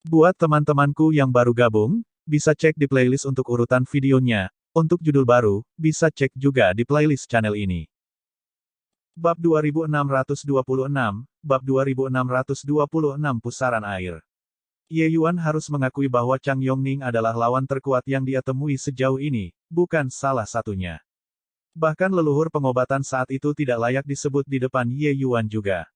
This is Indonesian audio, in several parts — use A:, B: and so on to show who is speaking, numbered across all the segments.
A: Buat teman-temanku yang baru gabung, bisa cek di playlist untuk urutan videonya. Untuk judul baru, bisa cek juga di playlist channel ini. Bab 2626, Bab 2626 Pusaran Air. Ye Yuan harus mengakui bahwa Chang Yongning adalah lawan terkuat yang dia temui sejauh ini, bukan salah satunya. Bahkan leluhur pengobatan saat itu tidak layak disebut di depan Ye Yuan juga.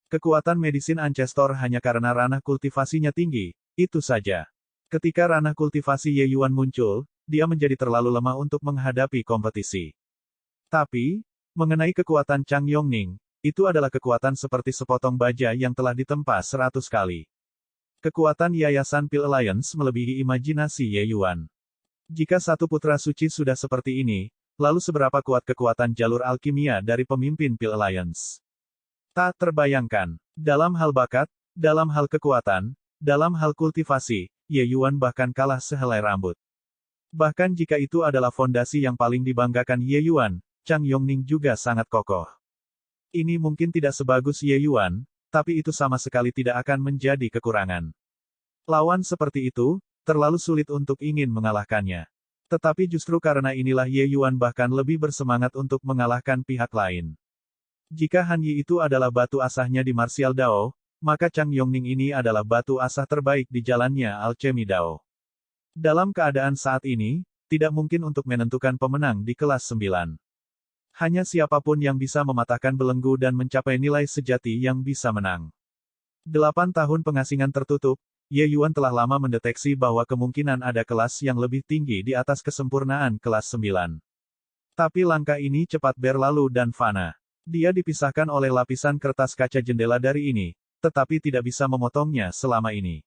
A: Kekuatan medisin Ancestor hanya karena ranah kultivasinya tinggi, itu saja. Ketika ranah kultivasi Ye Yuan muncul, dia menjadi terlalu lemah untuk menghadapi kompetisi. Tapi, mengenai kekuatan Chang Yongning, itu adalah kekuatan seperti sepotong baja yang telah ditempa 100 kali. Kekuatan Yayasan Pil Alliance melebihi imajinasi Ye Yuan. Jika satu putra suci sudah seperti ini, lalu seberapa kuat kekuatan jalur alkimia dari pemimpin Pil Alliance? Tak terbayangkan. Dalam hal bakat, dalam hal kekuatan, dalam hal kultivasi, Ye Yuan bahkan kalah sehelai rambut. Bahkan jika itu adalah fondasi yang paling dibanggakan Ye Yuan, Chang Yongning juga sangat kokoh. Ini mungkin tidak sebagus Ye Yuan, tapi itu sama sekali tidak akan menjadi kekurangan. Lawan seperti itu, terlalu sulit untuk ingin mengalahkannya. Tetapi justru karena inilah Ye Yuan bahkan lebih bersemangat untuk mengalahkan pihak lain. Jika Han Yi itu adalah batu asahnya di Martial Dao, maka Chang Yongning ini adalah batu asah terbaik di jalannya Alchemy Dao. Dalam keadaan saat ini, tidak mungkin untuk menentukan pemenang di kelas 9. Hanya siapapun yang bisa mematahkan belenggu dan mencapai nilai sejati yang bisa menang. 8 tahun pengasingan tertutup, Ye Yuan telah lama mendeteksi bahwa kemungkinan ada kelas yang lebih tinggi di atas kesempurnaan kelas 9. Tapi langkah ini cepat berlalu dan fana. Dia dipisahkan oleh lapisan kertas kaca jendela dari ini, tetapi tidak bisa memotongnya selama ini.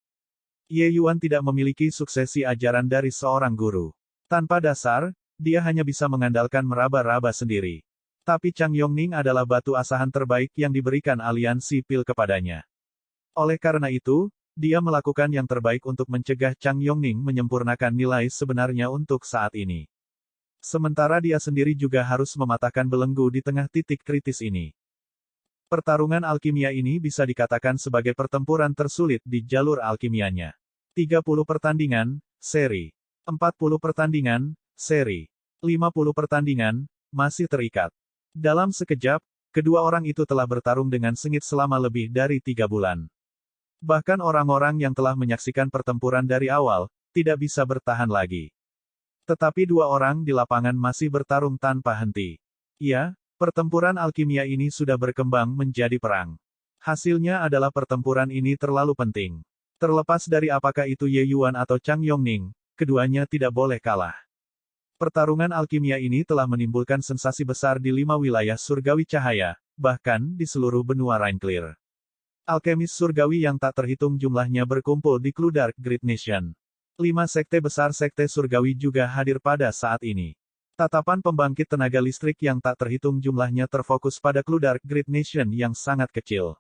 A: Ye Yuan tidak memiliki suksesi ajaran dari seorang guru. Tanpa dasar, dia hanya bisa mengandalkan meraba-raba sendiri. Tapi Chang Yongning adalah batu asahan terbaik yang diberikan aliansi Pil kepadanya. Oleh karena itu, dia melakukan yang terbaik untuk mencegah Chang Yongning menyempurnakan nilai sebenarnya untuk saat ini. Sementara dia sendiri juga harus mematahkan belenggu di tengah titik kritis ini. Pertarungan alkimia ini bisa dikatakan sebagai pertempuran tersulit di jalur alkimianya. 30 pertandingan, seri. 40 pertandingan, seri. 50 pertandingan, masih terikat. Dalam sekejap, kedua orang itu telah bertarung dengan sengit selama lebih dari 3 bulan. Bahkan orang-orang yang telah menyaksikan pertempuran dari awal, tidak bisa bertahan lagi. Tetapi dua orang di lapangan masih bertarung tanpa henti. Ya, pertempuran alkimia ini sudah berkembang menjadi perang. Hasilnya adalah pertempuran ini terlalu penting. Terlepas dari apakah itu Ye Yuan atau Chang Yongning, keduanya tidak boleh kalah. Pertarungan alkimia ini telah menimbulkan sensasi besar di 5 wilayah surgawi cahaya, bahkan di seluruh benua Rainclear. Alkemis surgawi yang tak terhitung jumlahnya berkumpul di Cluedark Great Nation. 5 sekte besar sekte surgawi juga hadir pada saat ini. Tatapan pembangkit tenaga listrik yang tak terhitung jumlahnya terfokus pada Cluedark Great Nation yang sangat kecil.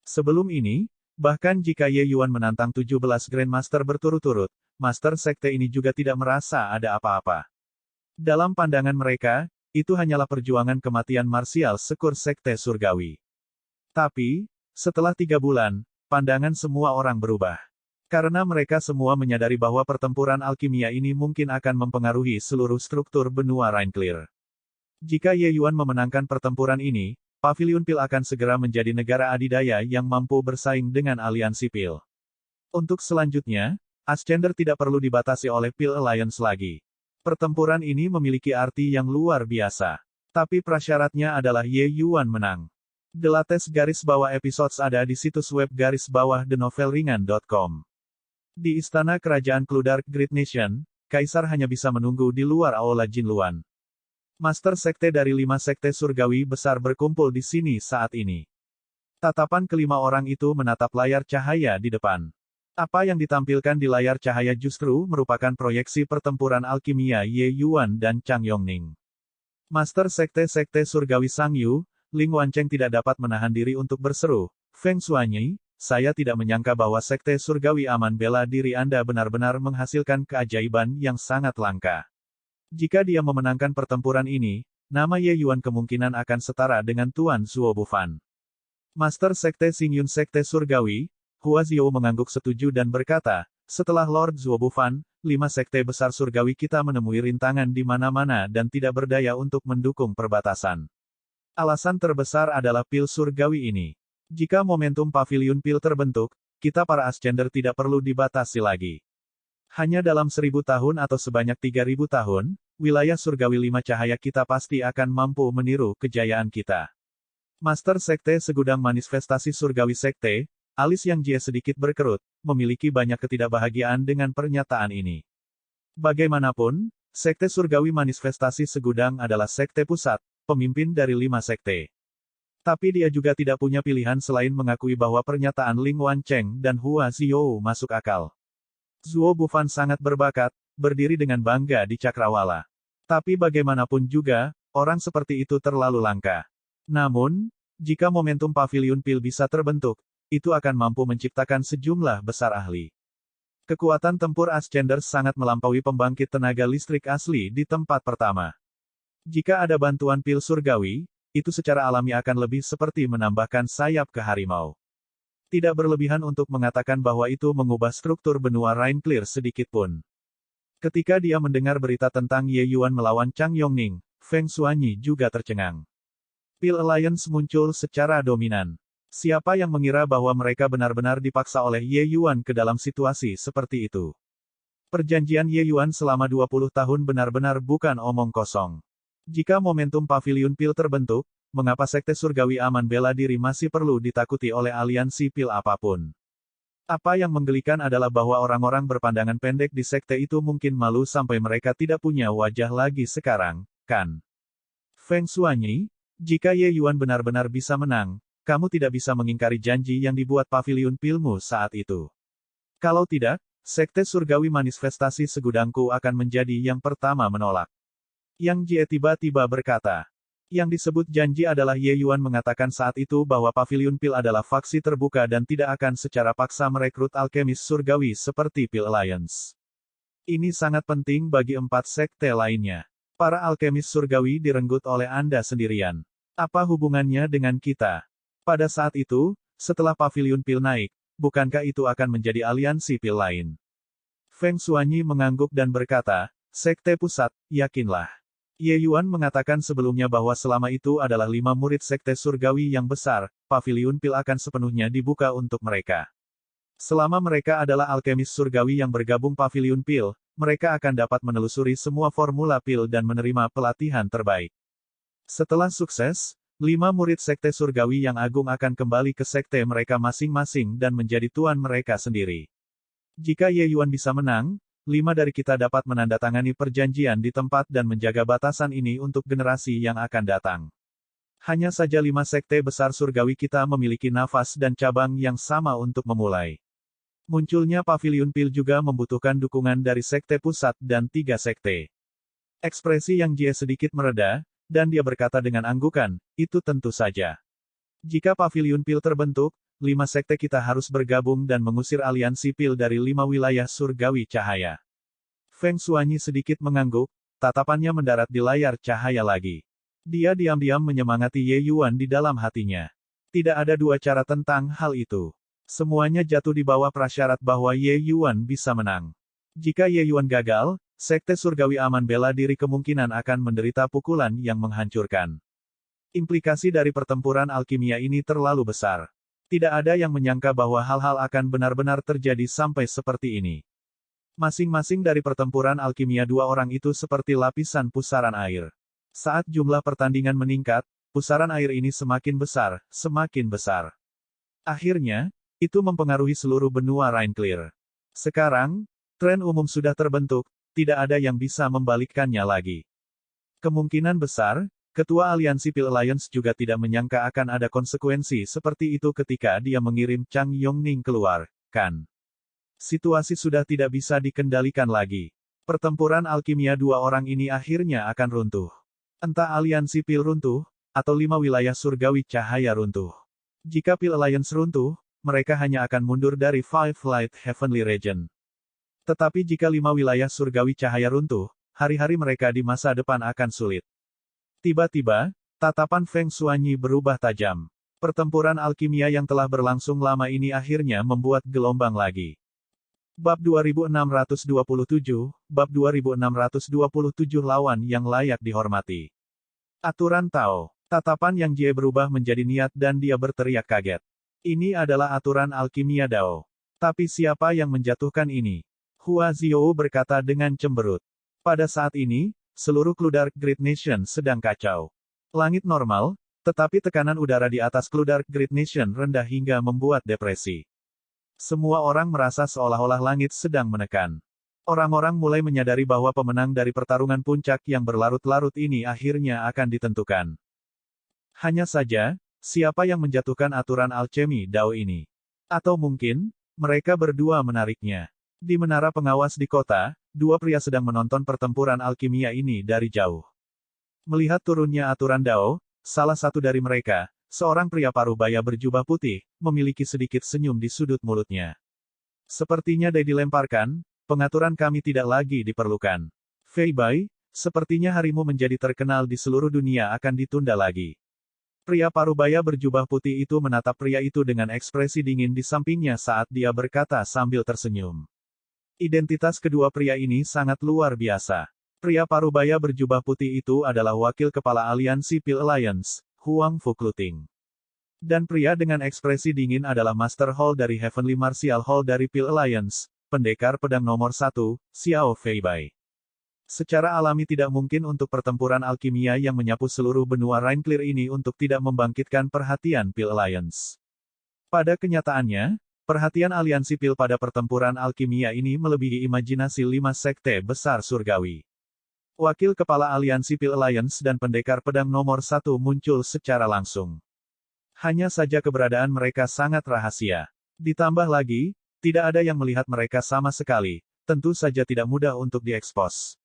A: Sebelum ini, bahkan jika Ye Yuan menantang 17 Grandmaster berturut-turut, Master sekte ini juga tidak merasa ada apa-apa. Dalam pandangan mereka, itu hanyalah perjuangan kematian marsial sekur sekte surgawi. Tapi, setelah 3 bulan, pandangan semua orang berubah. Karena mereka semua menyadari bahwa pertempuran alkimia ini mungkin akan mempengaruhi seluruh struktur benua Rainclear. Jika Ye Yuan memenangkan pertempuran ini, Pavilion Pil akan segera menjadi negara adidaya yang mampu bersaing dengan aliansi Pil. Untuk selanjutnya, Ascender tidak perlu dibatasi oleh Pil Alliance lagi. Pertempuran ini memiliki arti yang luar biasa. Tapi prasyaratnya adalah Ye Yuan menang. Delates garis bawah episodes ada di situs web garis bawah thenovelringan.com. Di istana kerajaan Cluedark Great Nation, Kaisar hanya bisa menunggu di luar Aula Jinluan. Master sekte dari 5 sekte surgawi besar berkumpul di sini saat ini. Tatapan kelima orang itu menatap layar cahaya di depan. Apa yang ditampilkan di layar cahaya justru merupakan proyeksi pertempuran alkimia Ye Yuan dan Chang Yongning. Master sekte-sekte surgawi Sang Yu, Ling Wancheng tidak dapat menahan diri untuk berseru, Feng Shuanyi, saya tidak menyangka bahwa sekte surgawi aman bela diri Anda benar-benar menghasilkan keajaiban yang sangat langka. Jika dia memenangkan pertempuran ini, nama Ye Yuan kemungkinan akan setara dengan Tuan Zuo Bufan. Master sekte Xingyun sekte surgawi, Hua Xiao mengangguk setuju dan berkata, setelah Lord Zuo Bufan, 5 sekte besar surgawi kita menemui rintangan di mana-mana dan tidak berdaya untuk mendukung perbatasan. Alasan terbesar adalah pil surgawi ini. Jika momentum pavilion pil terbentuk, kita para Ascender tidak perlu dibatasi lagi. Hanya dalam 1000 tahun atau sebanyak 3000 tahun, wilayah surgawi 5 cahaya kita pasti akan mampu meniru kejayaan kita. Master Sekte Segudang Manifestasi Surgawi Sekte, alis Yang Jie sedikit berkerut, memiliki banyak ketidakbahagiaan dengan pernyataan ini. Bagaimanapun, Sekte Surgawi Manifestasi Segudang adalah sekte pusat, pemimpin dari 5 sekte. Tapi dia juga tidak punya pilihan selain mengakui bahwa pernyataan Ling Wancheng dan Hua Xiao masuk akal. Zuo Bufan sangat berbakat, berdiri dengan bangga di Cakrawala. Tapi bagaimanapun juga, orang seperti itu terlalu langka. Namun, jika momentum pavilion pil bisa terbentuk, itu akan mampu menciptakan sejumlah besar ahli. Kekuatan tempur Ascender sangat melampaui pembangkit tenaga listrik asli di tempat pertama. Jika ada bantuan pil surgawi, itu secara alami akan lebih seperti menambahkan sayap ke harimau. Tidak berlebihan untuk mengatakan bahwa itu mengubah struktur benua Rain Clear sedikit pun. Ketika dia mendengar berita tentang Ye Yuan melawan Chang Yongning, Feng Xuanyi juga tercengang. Pil Alliance muncul secara dominan. Siapa yang mengira bahwa mereka benar-benar dipaksa oleh Ye Yuan ke dalam situasi seperti itu? Perjanjian Ye Yuan selama 20 tahun benar-benar bukan omong kosong. Jika momentum pavilion pil terbentuk, mengapa Sekte Surgawi Aman Bela Diri masih perlu ditakuti oleh aliansi pil apapun? Apa yang menggelikan adalah bahwa orang-orang berpandangan pendek di sekte itu mungkin malu sampai mereka tidak punya wajah lagi sekarang, kan? Feng Xuanyi, jika Ye Yuan benar-benar bisa menang, kamu tidak bisa mengingkari janji yang dibuat pavilion pilmu saat itu. Kalau tidak, Sekte Surgawi Manifestasi Segudangku akan menjadi yang pertama menolak. Yang Jie tiba-tiba berkata. Yang disebut janji adalah Ye Yuan mengatakan saat itu bahwa pavilion pil adalah faksi terbuka dan tidak akan secara paksa merekrut alkemis surgawi seperti Pil Alliance. Ini sangat penting bagi 4 sekte lainnya. Para alkemis surgawi direnggut oleh Anda sendirian. Apa hubungannya dengan kita? Pada saat itu, setelah pavilion pil naik, bukankah itu akan menjadi aliansi pil lain? Feng Xuanyi mengangguk dan berkata, Sekte Pusat, yakinlah. Ye Yuan mengatakan sebelumnya bahwa selama itu adalah 5 murid Sekte Surgawi yang besar, pavilion pil akan sepenuhnya dibuka untuk mereka. Selama mereka adalah alkemis surgawi yang bergabung pavilion pil, mereka akan dapat menelusuri semua formula pil dan menerima pelatihan terbaik. Setelah sukses, 5 murid Sekte Surgawi yang agung akan kembali ke sekte mereka masing-masing dan menjadi tuan mereka sendiri. Jika Ye Yuan bisa menang, 5 dari kita dapat menandatangani perjanjian di tempat dan menjaga batasan ini untuk generasi yang akan datang. Hanya saja 5 sekte besar surgawi kita memiliki nafas dan cabang yang sama untuk memulai. Munculnya pavilion pil juga membutuhkan dukungan dari sekte pusat dan 3 sekte. Ekspresi Yang Jie sedikit mereda, dan dia berkata dengan anggukan, itu tentu saja. Jika pavilion pil terbentuk, 5 sekte kita harus bergabung dan mengusir aliansi pil dari 5 wilayah surgawi cahaya. Feng Xuanyi sedikit mengangguk, tatapannya mendarat di layar cahaya lagi. Dia diam-diam menyemangati Ye Yuan di dalam hatinya. Tidak ada 2 cara tentang hal itu. Semuanya jatuh di bawah prasyarat bahwa Ye Yuan bisa menang. Jika Ye Yuan gagal, Sekte Surgawi Aman Bela Diri kemungkinan akan menderita pukulan yang menghancurkan. Implikasi dari pertempuran alkimia ini terlalu besar. Tidak ada yang menyangka bahwa hal-hal akan benar-benar terjadi sampai seperti ini. Masing-masing dari pertempuran alkimia 2 orang itu seperti lapisan pusaran air. Saat jumlah pertandingan meningkat, pusaran air ini semakin besar, semakin besar. Akhirnya, itu mempengaruhi seluruh benua Rain Clear. Sekarang, tren umum sudah terbentuk, tidak ada yang bisa membalikkannya lagi. Kemungkinan besar, Ketua Aliansi Pil Alliance juga tidak menyangka akan ada konsekuensi seperti itu ketika dia mengirim Chang Yongning keluar, kan? Situasi sudah tidak bisa dikendalikan lagi. Pertempuran alkimia 2 orang ini akhirnya akan runtuh. Entah Aliansi Pil runtuh, atau 5 wilayah surgawi cahaya runtuh. Jika Pil Alliance runtuh, mereka hanya akan mundur dari Five Light Heavenly Region. Tetapi jika 5 wilayah surgawi cahaya runtuh, hari-hari mereka di masa depan akan sulit. Tiba-tiba, tatapan Feng Xuanyi berubah tajam. Pertempuran alkimia yang telah berlangsung lama ini akhirnya membuat gelombang lagi. Bab 2627, Bab 2627 lawan yang layak dihormati. Aturan Tao. Tatapan Yang Jie berubah menjadi niat dan dia berteriak kaget. Ini adalah aturan alkimia Dao. Tapi siapa yang menjatuhkan ini? Hua Xiao berkata dengan cemberut. Pada saat ini, seluruh Clue Great Nation sedang kacau. Langit normal, tetapi tekanan udara di atas Clue Great Nation rendah hingga membuat depresi. Semua orang merasa seolah-olah langit sedang menekan. Orang-orang mulai menyadari bahwa pemenang dari pertarungan puncak yang berlarut-larut ini akhirnya akan ditentukan. Hanya saja, siapa yang menjatuhkan aturan alchemy Dao ini? Atau mungkin, mereka berdua menariknya. Di menara pengawas di kota, dua pria sedang menonton pertempuran alkimia ini dari jauh. Melihat turunnya aturan Dao, salah satu dari mereka, seorang pria parubaya berjubah putih, memiliki sedikit senyum di sudut mulutnya. Sepertinya dilemparkan, pengaturan kami tidak lagi diperlukan. Fei Bai, sepertinya harimu menjadi terkenal di seluruh dunia akan ditunda lagi. Pria parubaya berjubah putih itu menatap pria itu dengan ekspresi dingin di sampingnya saat dia berkata sambil tersenyum. Identitas kedua pria ini sangat luar biasa. Pria parubaya berjubah putih itu adalah wakil kepala aliansi Pil Alliance, Huang Fucluting. Dan pria dengan ekspresi dingin adalah Master Hall dari Heavenly Martial Hall dari Pil Alliance, pendekar pedang nomor 1, Xiao Feibai. Secara alami tidak mungkin untuk pertempuran alkimia yang menyapu seluruh benua Rainclear ini untuk tidak membangkitkan perhatian Pil Alliance. Pada kenyataannya, perhatian aliansi Pil pada pertempuran alkimia ini melebihi imajinasi 5 sekte besar surgawi. Wakil Kepala Aliansi Pil Alliance dan pendekar pedang nomor 1 muncul secara langsung. Hanya saja keberadaan mereka sangat rahasia. Ditambah lagi, tidak ada yang melihat mereka sama sekali, tentu saja tidak mudah untuk diekspos.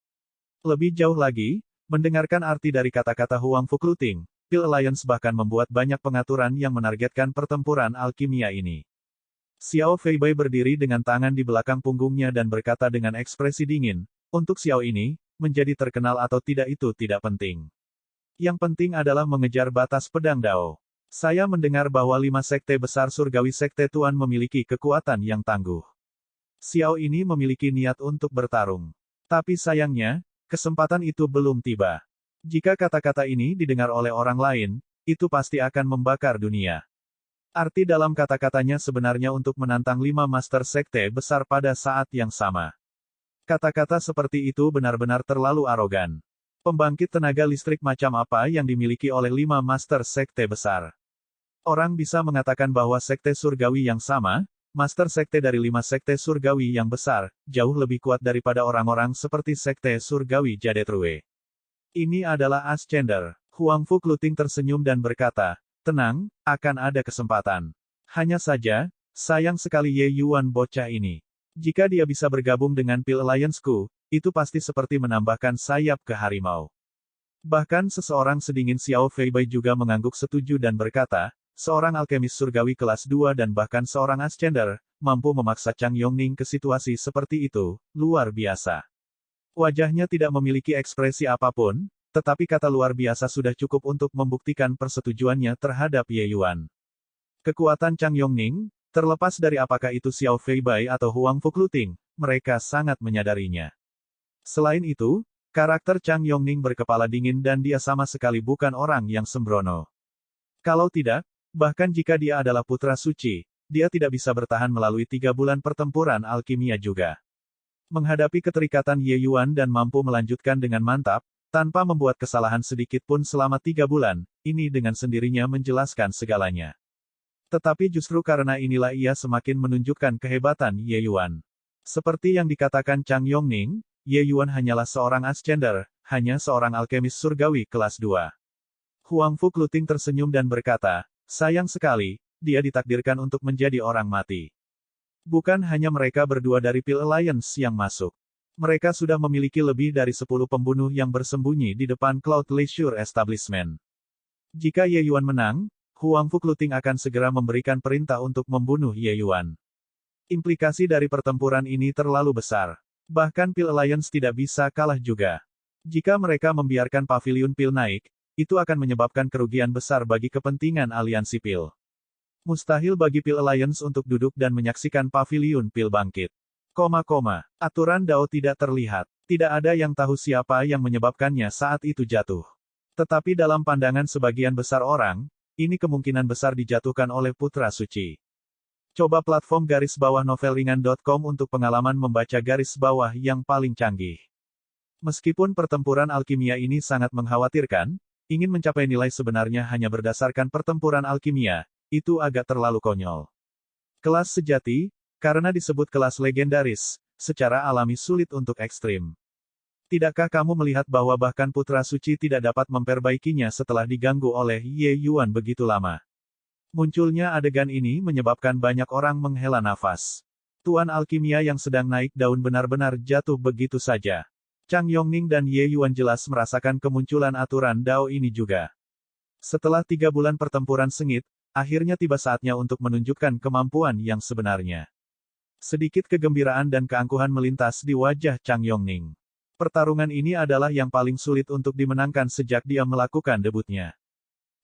A: Lebih jauh lagi, mendengarkan arti dari kata-kata Huang Fucluting, Pil Alliance bahkan membuat banyak pengaturan yang menargetkan pertempuran alkimia ini. Xiao Feibai berdiri dengan tangan di belakang punggungnya dan berkata dengan ekspresi dingin, untuk Xiao ini, menjadi terkenal atau tidak itu tidak penting. Yang penting adalah mengejar batas pedang Dao. Saya mendengar bahwa 5 sekte besar surgawi sekte Tuan memiliki kekuatan yang tangguh. Xiao ini memiliki niat untuk bertarung. Tapi sayangnya, kesempatan itu belum tiba. Jika kata-kata ini didengar oleh orang lain, itu pasti akan membakar dunia. Arti dalam kata-katanya sebenarnya untuk menantang 5 master sekte besar pada saat yang sama. Kata-kata seperti itu benar-benar terlalu arogan. Pembangkit tenaga listrik macam apa yang dimiliki oleh 5 master sekte besar? Orang bisa mengatakan bahwa sekte surgawi yang sama, master sekte dari 5 sekte surgawi yang besar, jauh lebih kuat daripada orang-orang seperti sekte surgawi Jadetrue. Ini adalah Ascender. Huang Fucluting tersenyum dan berkata, tenang, akan ada kesempatan. Hanya saja, sayang sekali Ye Yuan bocah ini. Jika dia bisa bergabung dengan Pil Alliance-ku, itu pasti seperti menambahkan sayap ke harimau. Bahkan seseorang sedingin Xiao Feibai juga mengangguk setuju dan berkata, seorang alkemis surgawi kelas 2 dan bahkan seorang Ascender, mampu memaksa Chang Yongning ke situasi seperti itu, luar biasa. Wajahnya tidak memiliki ekspresi apapun, tetapi kata luar biasa sudah cukup untuk membuktikan persetujuannya terhadap Ye Yuan. Kekuatan Chang Yongning, terlepas dari apakah itu Xiao Feibai atau Huang Fucluting, mereka sangat menyadarinya. Selain itu, karakter Chang Yongning berkepala dingin dan dia sama sekali bukan orang yang sembrono. Kalau tidak, bahkan jika dia adalah putra suci, dia tidak bisa bertahan melalui 3 bulan pertempuran alkimia juga. Menghadapi keterikatan Ye Yuan dan mampu melanjutkan dengan mantap, tanpa membuat kesalahan sedikit pun selama 3 bulan, ini dengan sendirinya menjelaskan segalanya. Tetapi justru karena inilah ia semakin menunjukkan kehebatan Ye Yuan. Seperti yang dikatakan Chang Yongning, Ye Yuan hanyalah seorang Ascender, hanya seorang alkemis surgawi kelas 2. Huang Fucluting tersenyum dan berkata, sayang sekali, dia ditakdirkan untuk menjadi orang mati. Bukan hanya mereka berdua dari Pil Alliance yang masuk. Mereka sudah memiliki lebih dari 10 pembunuh yang bersembunyi di depan Cloud Leisure Establishment. Jika Ye Yuan menang, Huang Fucluting akan segera memberikan perintah untuk membunuh Ye Yuan. Implikasi dari pertempuran ini terlalu besar. Bahkan Pil Alliance tidak bisa kalah juga. Jika mereka membiarkan pavilion Pil naik, itu akan menyebabkan kerugian besar bagi kepentingan aliansi Pil. Mustahil bagi Pil Alliance untuk duduk dan menyaksikan paviliun Pil bangkit. Aturan Dao tidak terlihat. Tidak ada yang tahu siapa yang menyebabkannya saat itu jatuh. Tetapi dalam pandangan sebagian besar orang, ini kemungkinan besar dijatuhkan oleh Putra Suci. Coba platform _novelringan.com untuk pengalaman membaca garis bawah yang paling canggih. Meskipun pertempuran alkimia ini sangat mengkhawatirkan, ingin mencapai nilai sebenarnya hanya berdasarkan pertempuran alkimia, itu agak terlalu konyol. Kelas sejati, karena disebut kelas legendaris, secara alami sulit untuk ekstrim. Tidakkah kamu melihat bahwa bahkan Putra Suci tidak dapat memperbaikinya setelah diganggu oleh Ye Yuan begitu lama? Munculnya adegan ini menyebabkan banyak orang menghela nafas. Tuan alkimia yang sedang naik daun benar-benar jatuh begitu saja. Chang Yongning dan Ye Yuan jelas merasakan kemunculan aturan Dao ini juga. Setelah 3 bulan pertempuran sengit, akhirnya tiba saatnya untuk menunjukkan kemampuan yang sebenarnya. Sedikit kegembiraan dan keangkuhan melintas di wajah Chang Yongning. Pertarungan ini adalah yang paling sulit untuk dimenangkan sejak dia melakukan debutnya.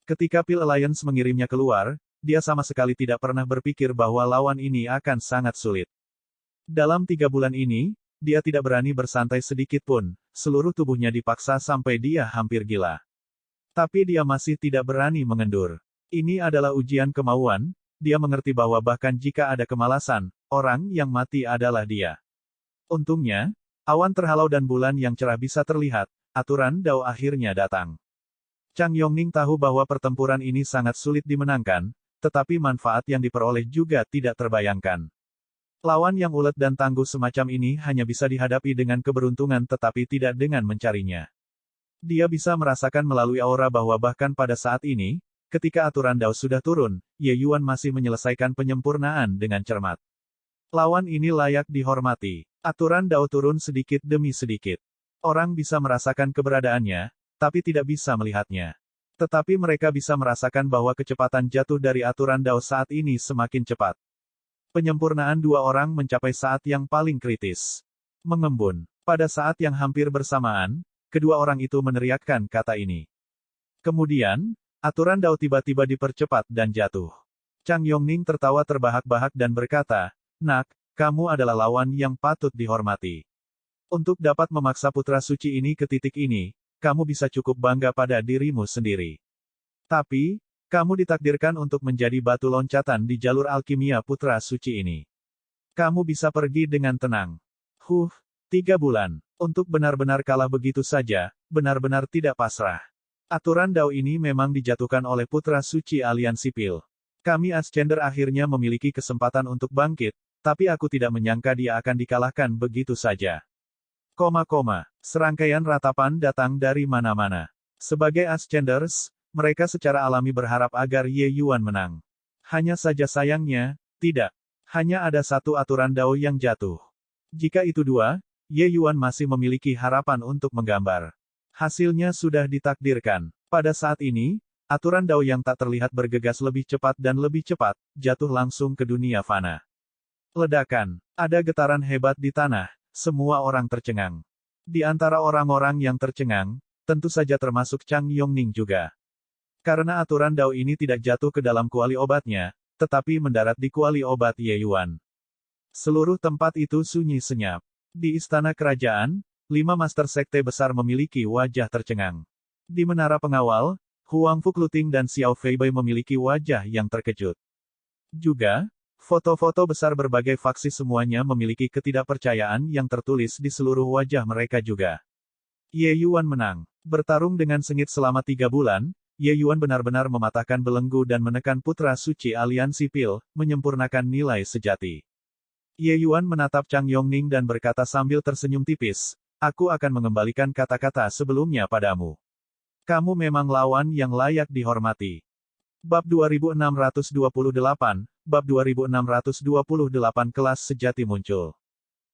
A: Ketika Pil Alliance mengirimnya keluar, dia sama sekali tidak pernah berpikir bahwa lawan ini akan sangat sulit. Dalam 3 bulan ini, dia tidak berani bersantai sedikit pun, seluruh tubuhnya dipaksa sampai dia hampir gila. Tapi dia masih tidak berani mengendur. Ini adalah ujian kemauan, dia mengerti bahwa bahkan jika ada kemalasan, orang yang mati adalah dia. Untungnya, awan terhalau dan bulan yang cerah bisa terlihat, aturan Dao akhirnya datang. Chang Yongning tahu bahwa pertempuran ini sangat sulit dimenangkan, tetapi manfaat yang diperoleh juga tidak terbayangkan. Lawan yang ulet dan tangguh semacam ini hanya bisa dihadapi dengan keberuntungan tetapi tidak dengan mencarinya. Dia bisa merasakan melalui aura bahwa bahkan pada saat ini, ketika aturan Dao sudah turun, Ye Yuan masih menyelesaikan penyempurnaan dengan cermat. Lawan ini layak dihormati. Aturan Dao turun sedikit demi sedikit. Orang bisa merasakan keberadaannya, tapi tidak bisa melihatnya. Tetapi mereka bisa merasakan bahwa kecepatan jatuh dari aturan Dao saat ini semakin cepat. Penyempurnaan 2 orang mencapai saat yang paling kritis. Mengembun. Pada saat yang hampir bersamaan, kedua orang itu meneriakkan kata ini. Kemudian, aturan Dao tiba-tiba dipercepat dan jatuh. Chang Yongning tertawa terbahak-bahak dan berkata, "Nak, kamu adalah lawan yang patut dihormati. Untuk dapat memaksa Putra Suci ini ke titik ini, kamu bisa cukup bangga pada dirimu sendiri. Tapi, kamu ditakdirkan untuk menjadi batu loncatan di jalur alkimia Putra Suci ini. Kamu bisa pergi dengan tenang." 3 bulan. Untuk benar-benar kalah begitu saja, benar-benar tidak pasrah. Aturan Dao ini memang dijatuhkan oleh Putra Suci Aliansi Pil. Kami Ascender akhirnya memiliki kesempatan untuk bangkit, tapi aku tidak menyangka dia akan dikalahkan begitu saja. Serangkaian ratapan datang dari mana-mana. Sebagai Ascenders, mereka secara alami berharap agar Ye Yuan menang. Hanya saja sayangnya, tidak. Hanya ada satu aturan Dao yang jatuh. Jika itu 2, Ye Yuan masih memiliki harapan untuk menggambar. Hasilnya sudah ditakdirkan. Pada saat ini, aturan Dao yang tak terlihat bergegas lebih cepat dan lebih cepat, jatuh langsung ke dunia fana. Ledakan. Ada getaran hebat di tanah, semua orang tercengang. Di antara orang-orang yang tercengang, tentu saja termasuk Chang Yongning juga. Karena aturan Dao ini tidak jatuh ke dalam kuali obatnya, tetapi mendarat di kuali obat Ye Yuan. Seluruh tempat itu sunyi senyap. Di istana kerajaan, 5 master sekte besar memiliki wajah tercengang. Di menara pengawal, Huang Fukluting dan Xiao Feibei memiliki wajah yang terkejut. Juga, foto-foto besar berbagai faksi semuanya memiliki ketidakpercayaan yang tertulis di seluruh wajah mereka juga. Ye Yuan menang. Bertarung dengan sengit selama 3 bulan, Ye Yuan benar-benar mematahkan belenggu dan menekan Putra Suci Aliansi Pil, menyempurnakan nilai sejati. Ye Yuan menatap Chang Yongning dan berkata sambil tersenyum tipis, "Aku akan mengembalikan kata-kata sebelumnya padamu. Kamu memang lawan yang layak dihormati." Bab 2628, Bab 2628 kelas sejati muncul.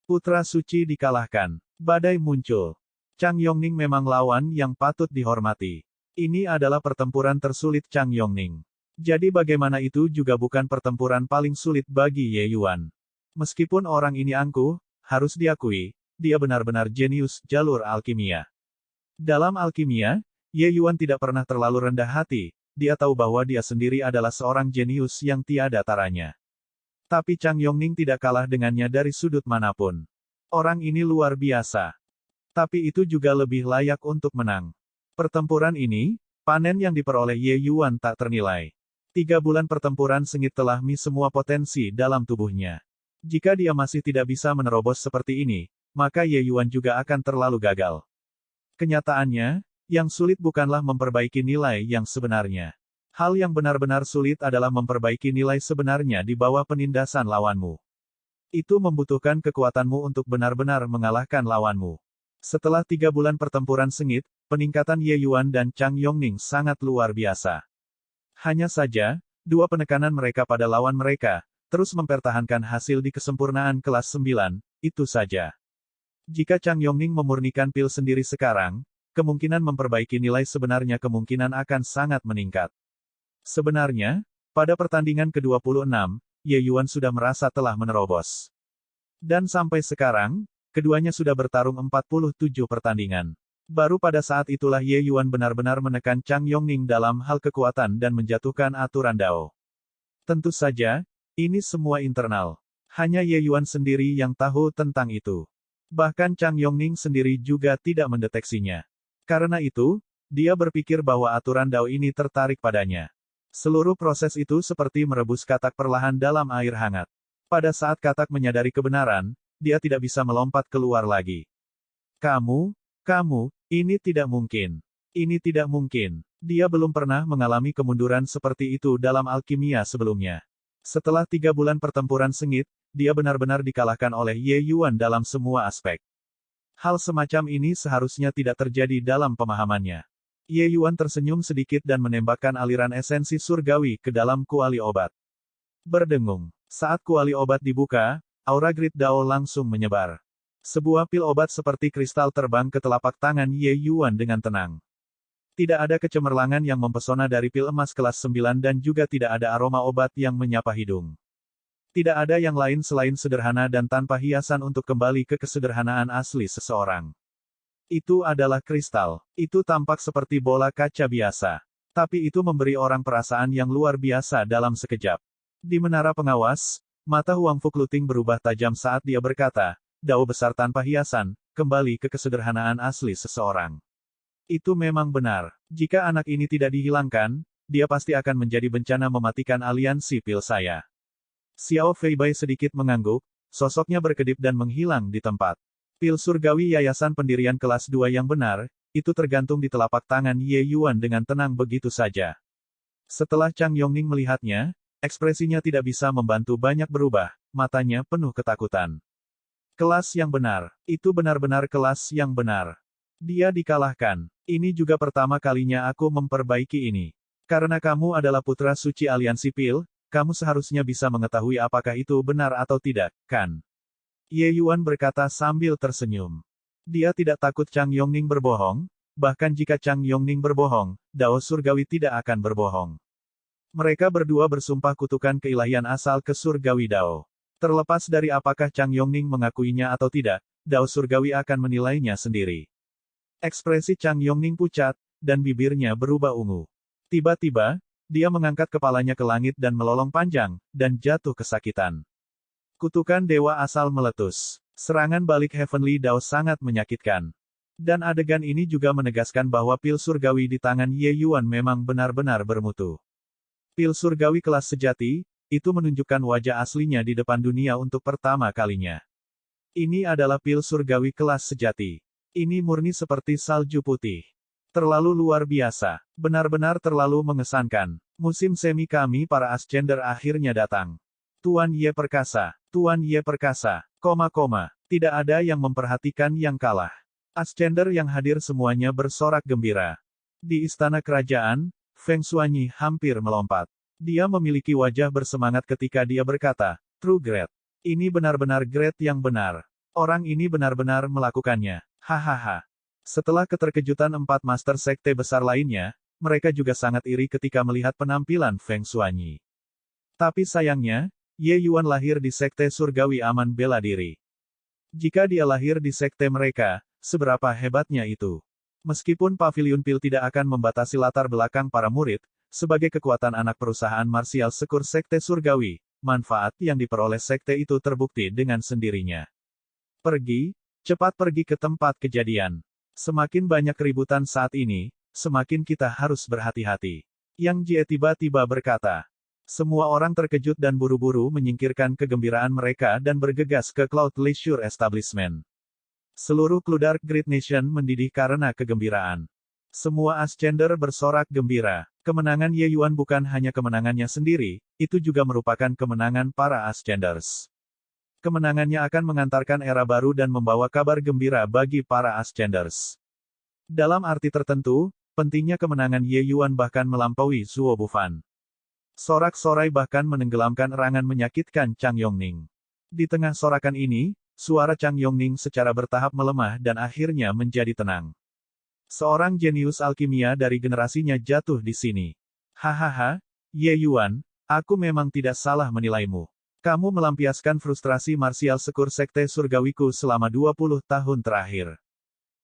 A: Putra Suci dikalahkan. Badai muncul. Chang Yongning memang lawan yang patut dihormati. Ini adalah pertempuran tersulit Chang Yongning. Jadi bagaimana itu juga bukan pertempuran paling sulit bagi Ye Yuan. Meskipun orang ini angkuh, harus diakui, dia benar-benar jenius jalur alkimia. Dalam alkimia, Ye Yuan tidak pernah terlalu rendah hati, dia tahu bahwa dia sendiri adalah seorang jenius yang tiada taranya. Tapi Chang Yongning tidak kalah dengannya dari sudut manapun. Orang ini luar biasa. Tapi itu juga lebih layak untuk menang. Pertempuran ini, panen yang diperoleh Ye Yuan tak ternilai. 3 bulan pertempuran sengit telah semua potensi dalam tubuhnya. Jika dia masih tidak bisa menerobos seperti ini, maka Ye Yuan juga akan terlalu gagal. Kenyataannya, yang sulit bukanlah memperbaiki nilai yang sebenarnya. Hal yang benar-benar sulit adalah memperbaiki nilai sebenarnya di bawah penindasan lawanmu. Itu membutuhkan kekuatanmu untuk benar-benar mengalahkan lawanmu. Setelah 3 bulan pertempuran sengit, peningkatan Ye Yuan dan Chang Yongning sangat luar biasa. Hanya saja, 2 penekanan mereka pada lawan mereka, terus mempertahankan hasil di kesempurnaan kelas 9, itu saja. Jika Chang Yongning memurnikan pil sendiri sekarang, kemungkinan memperbaiki nilai sebenarnya kemungkinan akan sangat meningkat. Sebenarnya, pada pertandingan ke-26, Ye Yuan sudah merasa telah menerobos. Dan sampai sekarang, keduanya sudah bertarung 47 pertandingan. Baru pada saat itulah Ye Yuan benar-benar menekan Chang Yongning dalam hal kekuatan dan menjatuhkan aturan Dao. Tentu saja, ini semua internal. Hanya Ye Yuan sendiri yang tahu tentang itu. Bahkan Chang Yongning sendiri juga tidak mendeteksinya. Karena itu, dia berpikir bahwa aturan Dao ini tertarik padanya. Seluruh proses itu seperti merebus katak perlahan dalam air hangat. Pada saat katak menyadari kebenaran, dia tidak bisa melompat keluar lagi. Kamu, ini tidak mungkin. Ini tidak mungkin. Dia belum pernah mengalami kemunduran seperti itu dalam alkimia sebelumnya. Setelah 3 bulan pertempuran sengit, dia benar-benar dikalahkan oleh Ye Yuan dalam semua aspek. Hal semacam ini seharusnya tidak terjadi dalam pemahamannya. Ye Yuan tersenyum sedikit dan menembakkan aliran esensi surgawi ke dalam kuali obat. Berdengung. Saat kuali obat dibuka, aura Grid Dao langsung menyebar. Sebuah pil obat seperti kristal terbang ke telapak tangan Ye Yuan dengan tenang. Tidak ada kecemerlangan yang mempesona dari pil emas kelas 9 dan juga tidak ada aroma obat yang menyapa hidung. Tidak ada yang lain selain sederhana dan tanpa hiasan untuk kembali ke kesederhanaan asli seseorang. Itu adalah kristal. Itu tampak seperti bola kaca biasa. Tapi itu memberi orang perasaan yang luar biasa dalam sekejap. Di menara pengawas, mata Huang Fukluting berubah tajam saat dia berkata, Dao besar tanpa hiasan, kembali ke kesederhanaan asli seseorang. Itu memang benar. Jika anak ini tidak dihilangkan, dia pasti akan menjadi bencana mematikan aliansi pil saya. Xiao Feibai sedikit mengangguk, sosoknya berkedip dan menghilang di tempat. Pil surgawi yayasan pendirian kelas 2 yang benar, itu tergantung di telapak tangan Ye Yuan dengan tenang begitu saja. Setelah Chang Yongning melihatnya, ekspresinya tidak bisa membantu banyak berubah, matanya penuh ketakutan. Kelas yang benar, itu benar-benar kelas yang benar. Dia dikalahkan. Ini juga pertama kalinya aku memperbaiki ini. Karena kamu adalah putra suci aliansi pil, kamu seharusnya bisa mengetahui apakah itu benar atau tidak, kan? Ye Yuan berkata sambil tersenyum. Dia tidak takut Chang Yongning berbohong, bahkan jika Chang Yongning berbohong, Dao Surgawi tidak akan berbohong. Mereka berdua bersumpah kutukan keilahian asal ke Surgawi Dao. Terlepas dari apakah Chang Yongning mengakuinya atau tidak, Dao Surgawi akan menilainya sendiri. Ekspresi Chang Yongning pucat, dan bibirnya berubah ungu. Tiba-tiba, dia mengangkat kepalanya ke langit dan melolong panjang, dan jatuh kesakitan. Kutukan dewa asal meletus. Serangan balik Heavenly Dao sangat menyakitkan. Dan adegan ini juga menegaskan bahwa pil surgawi di tangan Ye Yuan memang benar-benar bermutu. Pil surgawi kelas sejati, itu menunjukkan wajah aslinya di depan dunia untuk pertama kalinya. Ini adalah pil surgawi kelas sejati. Ini murni seperti salju putih. Terlalu luar biasa. Benar-benar terlalu mengesankan. Musim semi kami para Ascender akhirnya datang. Tuan Ye perkasa. Tuan Ye perkasa. Tidak ada yang memperhatikan yang kalah. Ascender yang hadir semuanya bersorak gembira. Di istana kerajaan, Feng Xuanyi hampir melompat. Dia memiliki wajah bersemangat ketika dia berkata, True Great. Ini benar-benar Great yang benar. Orang ini benar-benar melakukannya. Hahaha. Setelah keterkejutan 4 master sekte besar lainnya, mereka juga sangat iri ketika melihat penampilan Feng Xuanyi. Tapi sayangnya, Ye Yuan lahir di sekte surgawi aman bela diri. Jika dia lahir di sekte mereka, seberapa hebatnya itu? Meskipun Pavilion Pil tidak akan membatasi latar belakang para murid, sebagai kekuatan anak perusahaan marsial sekur Sekte Surgawi, manfaat yang diperoleh sekte itu terbukti dengan sendirinya. Pergi, cepat pergi ke tempat kejadian. Semakin banyak keributan saat ini, semakin kita harus berhati-hati. Yang Jie tiba-tiba berkata. Semua orang terkejut dan buru-buru menyingkirkan kegembiraan mereka dan bergegas ke Cloud Leisure Establishment. Seluruh kru Dark Great Nation mendidih karena kegembiraan. Semua Ascender bersorak gembira. Kemenangan Ye Yuan bukan hanya kemenangannya sendiri, itu juga merupakan kemenangan para Ascenders. Kemenangannya akan mengantarkan era baru dan membawa kabar gembira bagi para Ascenders. Dalam arti tertentu, pentingnya kemenangan Ye Yuan bahkan melampaui Zuo Bufan. Sorak-sorai bahkan menenggelamkan erangan menyakitkan Chang Yongning. Di tengah sorakan ini, suara Chang Yongning secara bertahap melemah dan akhirnya menjadi tenang. Seorang jenius alkimia dari generasinya jatuh di sini. Hahaha, Ye Yuan, aku memang tidak salah menilaimu. Kamu melampiaskan frustrasi marsial sekur Sekte Surgawiku selama 20 tahun terakhir.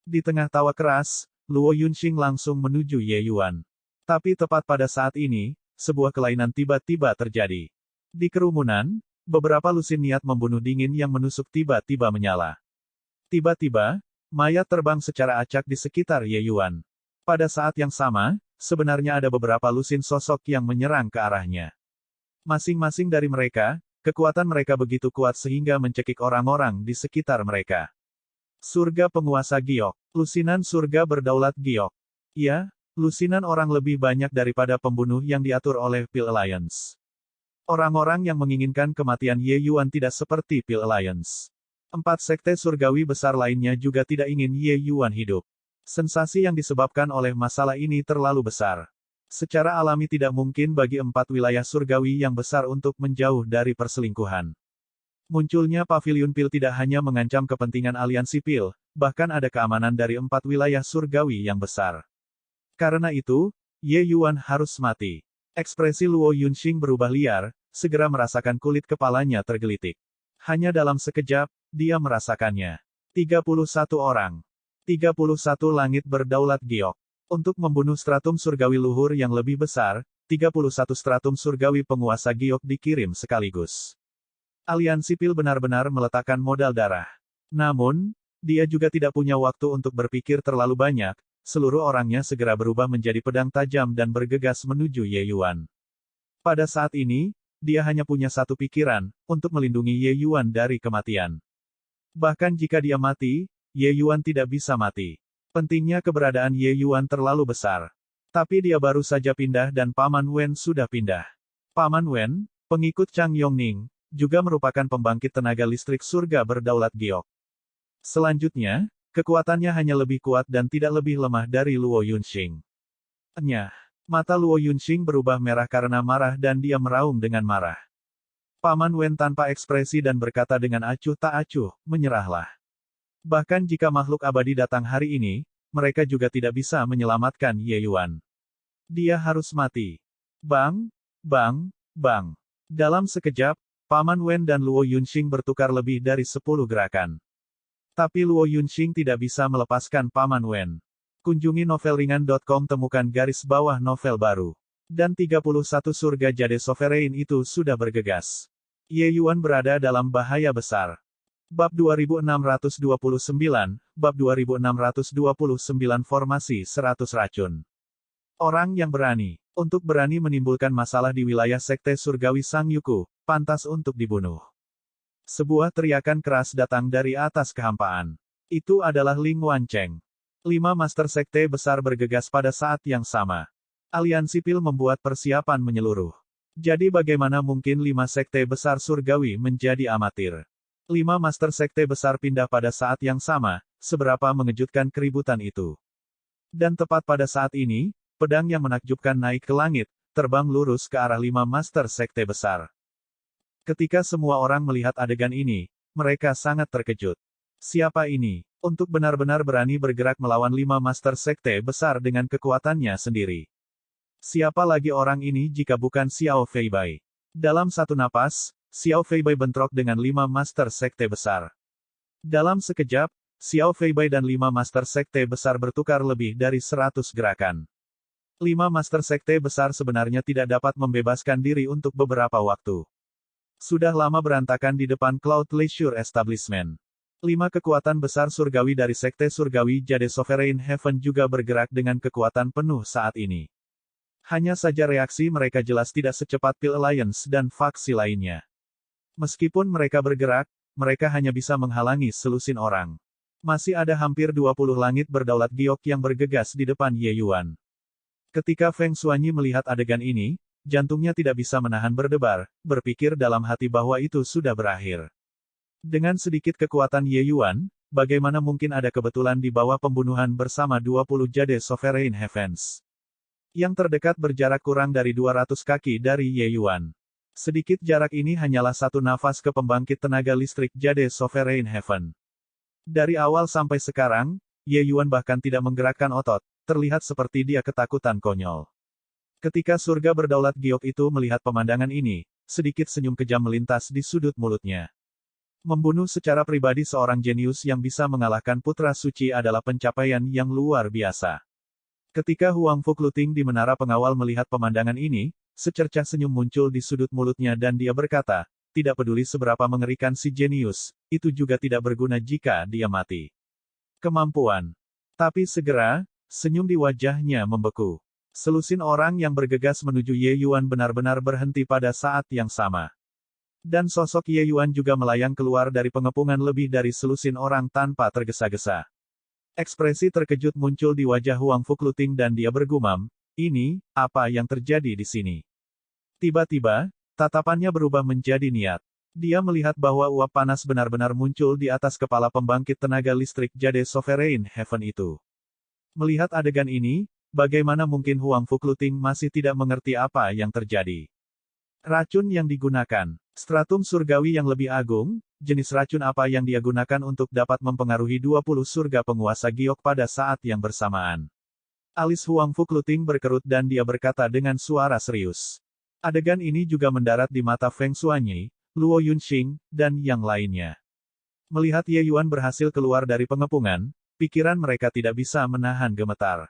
A: Di tengah tawa keras, Luo Yunxing langsung menuju Ye Yuan. Tapi tepat pada saat ini, sebuah kelainan tiba-tiba terjadi. Di kerumunan, beberapa lusin niat membunuh dingin yang menusuk tiba-tiba menyala. Tiba-tiba, mayat terbang secara acak di sekitar Ye Yuan. Pada saat yang sama, sebenarnya ada beberapa lusin sosok yang menyerang ke arahnya. Masing-masing dari mereka, kekuatan mereka begitu kuat sehingga mencekik orang-orang di sekitar mereka. Surga Penguasa Giok. Lusinan surga berdaulat Giok. Ya, lusinan orang lebih banyak daripada pembunuh yang diatur oleh Pil Alliance. Orang-orang yang menginginkan kematian Ye Yuan tidak seperti Pil Alliance. 4 sekte surgawi besar lainnya juga tidak ingin Ye Yuan hidup. Sensasi yang disebabkan oleh masalah ini terlalu besar. Secara alami tidak mungkin bagi 4 wilayah surgawi yang besar untuk menjauh dari perselingkuhan. Munculnya Pavilion Pil tidak hanya mengancam kepentingan aliansi Pil, bahkan ada keamanan dari 4 wilayah surgawi yang besar. Karena itu, Ye Yuan harus mati. Ekspresi Luo Yunxing berubah liar, segera merasakan kulit kepalanya tergelitik. Hanya dalam sekejap, dia merasakannya. 31 orang. 31 langit berdaulat Giok. Untuk membunuh stratum surgawi luhur yang lebih besar, 31 stratum surgawi penguasa Giok dikirim sekaligus. Aliansi Pil benar-benar meletakkan modal darah. Namun, dia juga tidak punya waktu untuk berpikir terlalu banyak, seluruh orangnya segera berubah menjadi pedang tajam dan bergegas menuju Ye Yuan. Pada saat ini, dia hanya punya satu pikiran, untuk melindungi Ye Yuan dari kematian. Bahkan jika dia mati, Ye Yuan tidak bisa mati. Pentingnya keberadaan Ye Yuan terlalu besar. Tapi dia baru saja pindah dan Paman Wen sudah pindah. Paman Wen, pengikut Chang Yongning, juga merupakan pembangkit tenaga listrik surga berdaulat Giok. Selanjutnya, kekuatannya hanya lebih kuat dan tidak lebih lemah dari Luo Yunxing. Enyah, mata Luo Yunxing berubah merah karena marah dan dia meraung dengan marah. Paman Wen tanpa ekspresi dan berkata dengan acuh tak acuh, menyerahlah. Bahkan jika makhluk abadi datang hari ini, mereka juga tidak bisa menyelamatkan Ye Yuan. Dia harus mati. Bang, bang, bang. Dalam sekejap, Paman Wen dan Luo Yunxing bertukar lebih dari 10 gerakan. Tapi Luo Yunxing tidak bisa melepaskan Paman Wen. Kunjungi novelringan.com temukan garis bawah novel baru. Dan 31 surga jade sovereign itu sudah bergegas. Ye Yuan berada dalam bahaya besar. Bab 2629, Bab 2629 Formasi 100 Racun. Orang yang berani, untuk berani menimbulkan masalah di wilayah Sekte Surgawi Sang Yuku, pantas untuk dibunuh. Sebuah teriakan keras datang dari atas kehampaan. Itu adalah Ling Wancheng. 5 Master Sekte besar bergegas pada saat yang sama. Aliansi Pil membuat persiapan menyeluruh. Jadi bagaimana mungkin 5 Sekte besar surgawi menjadi amatir? 5 Master Sekte besar pindah pada saat yang sama, seberapa mengejutkan keributan itu. Dan tepat pada saat ini, pedang yang menakjubkan naik ke langit, terbang lurus ke arah 5 Master Sekte besar. Ketika semua orang melihat adegan ini, mereka sangat terkejut. Siapa ini? Untuk benar-benar berani bergerak melawan 5 Master Sekte besar dengan kekuatannya sendiri. Siapa lagi orang ini jika bukan Xiao Feibai? Dalam satu napas, Xiao Feibai bentrok dengan 5 Master Sekte besar. Dalam sekejap, Xiao Feibai dan 5 Master Sekte Besar bertukar lebih dari 100 gerakan. 5 Master Sekte Besar sebenarnya tidak dapat membebaskan diri untuk beberapa waktu. Sudah lama berantakan di depan Cloud Leisure Establishment. 5 kekuatan besar surgawi dari Sekte Surgawi Jade Sovereign Heaven juga bergerak dengan kekuatan penuh saat ini. Hanya saja reaksi mereka jelas tidak secepat Pil Alliance dan faksi lainnya. Meskipun mereka bergerak, mereka hanya bisa menghalangi selusin orang. Masih ada hampir 20 langit berdaulat giok yang bergegas di depan Ye Yuan. Ketika Feng Xuanyi melihat adegan ini, jantungnya tidak bisa menahan berdebar, berpikir dalam hati bahwa itu sudah berakhir. Dengan sedikit kekuatan Ye Yuan, bagaimana mungkin ada kebetulan di bawah pembunuhan bersama 20 Jade Sovereign Heavens? Yang terdekat berjarak kurang dari 200 kaki dari Ye Yuan. Sedikit jarak ini hanyalah satu nafas ke pembangkit tenaga listrik Jade Sovereign Heaven. Dari awal sampai sekarang, Ye Yuan bahkan tidak menggerakkan otot, terlihat seperti dia ketakutan konyol. Ketika surga berdaulat giok itu melihat pemandangan ini, sedikit senyum kejam melintas di sudut mulutnya. Membunuh secara pribadi seorang jenius yang bisa mengalahkan putra suci adalah pencapaian yang luar biasa. Ketika Huang Fukluting di menara pengawal melihat pemandangan ini, secercah senyum muncul di sudut mulutnya dan dia berkata, tidak peduli seberapa mengerikan si jenius, itu juga tidak berguna jika dia mati. Kemampuan. Tapi segera, senyum di wajahnya membeku. Selusin orang yang bergegas menuju Ye Yuan benar-benar berhenti pada saat yang sama. Dan sosok Ye Yuan juga melayang keluar dari pengepungan lebih dari selusin orang tanpa tergesa-gesa. Ekspresi terkejut muncul di wajah Huang Fukluting dan dia bergumam, ini, apa yang terjadi di sini? Tiba-tiba, tatapannya berubah menjadi niat. Dia melihat bahwa uap panas benar-benar muncul di atas kepala pembangkit tenaga listrik Jade Sovereign Heaven itu. Melihat adegan ini, bagaimana mungkin Huang Fukluting masih tidak mengerti apa yang terjadi? Racun yang digunakan. Stratum surgawi yang lebih agung, jenis racun apa yang dia gunakan untuk dapat mempengaruhi 20 surga penguasa giok pada saat yang bersamaan? Alis Huang Fukluting berkerut dan dia berkata dengan suara serius. Adegan ini juga mendarat di mata Feng Xuanyi, Luo Yunxing, dan yang lainnya. Melihat Ye Yuan berhasil keluar dari pengepungan, pikiran mereka tidak bisa menahan gemetar.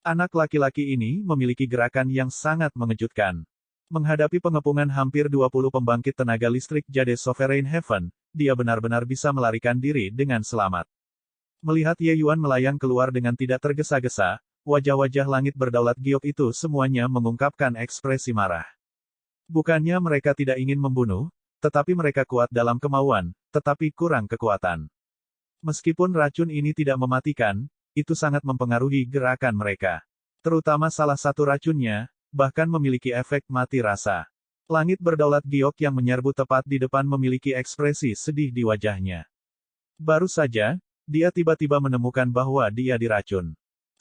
A: Anak laki-laki ini memiliki gerakan yang sangat mengejutkan. Menghadapi pengepungan hampir 20 pembangkit tenaga listrik Jade Sovereign Heaven, dia benar-benar bisa melarikan diri dengan selamat. Melihat Ye Yuan melayang keluar dengan tidak tergesa-gesa, wajah-wajah langit berdaulat giok itu semuanya mengungkapkan ekspresi marah. Bukannya mereka tidak ingin membunuh, tetapi mereka kuat dalam kemauan, tetapi kurang kekuatan. Meskipun racun ini tidak mematikan, itu sangat mempengaruhi gerakan mereka. Terutama salah satu racunnya, bahkan memiliki efek mati rasa. Langit berdaulat giok yang menyerbu tepat di depan memiliki ekspresi sedih di wajahnya. Baru saja, dia tiba-tiba menemukan bahwa dia diracun.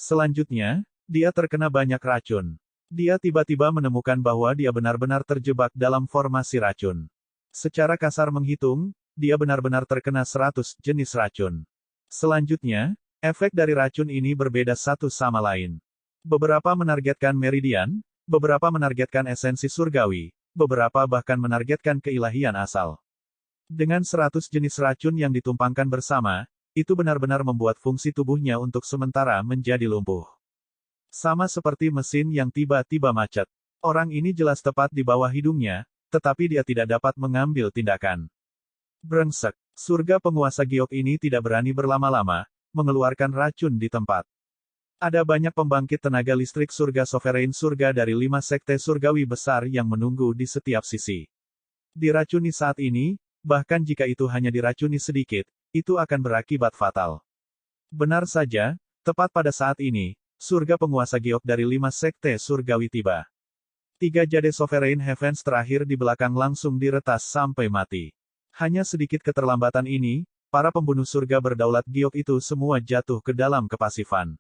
A: Selanjutnya, dia terkena banyak racun. Dia tiba-tiba menemukan bahwa dia benar-benar terjebak dalam formasi racun. Secara kasar menghitung, dia benar-benar terkena 100 jenis racun. Selanjutnya, efek dari racun ini berbeda satu sama lain. Beberapa menargetkan meridian, beberapa menargetkan esensi surgawi, beberapa bahkan menargetkan keilahian asal. Dengan 100 jenis racun yang ditumpangkan bersama, itu benar-benar membuat fungsi tubuhnya untuk sementara menjadi lumpuh. Sama seperti mesin yang tiba-tiba macet. Orang ini jelas tepat di bawah hidungnya, tetapi dia tidak dapat mengambil tindakan. Brengsek. Surga penguasa giok ini tidak berani berlama-lama, mengeluarkan racun di tempat. Ada banyak pembangkit tenaga listrik surga sovereign surga dari 5 sekte surgawi besar yang menunggu di setiap sisi. Diracuni saat ini, bahkan jika itu hanya diracuni sedikit, itu akan berakibat fatal. Benar saja, tepat pada saat ini, surga penguasa giok dari 5 sekte surgawi tiba. 3 Jade Sovereign Heavens terakhir di belakang langsung diretas sampai mati. Hanya sedikit keterlambatan ini, para pembunuh surga berdaulat giok itu semua jatuh ke dalam kepasifan.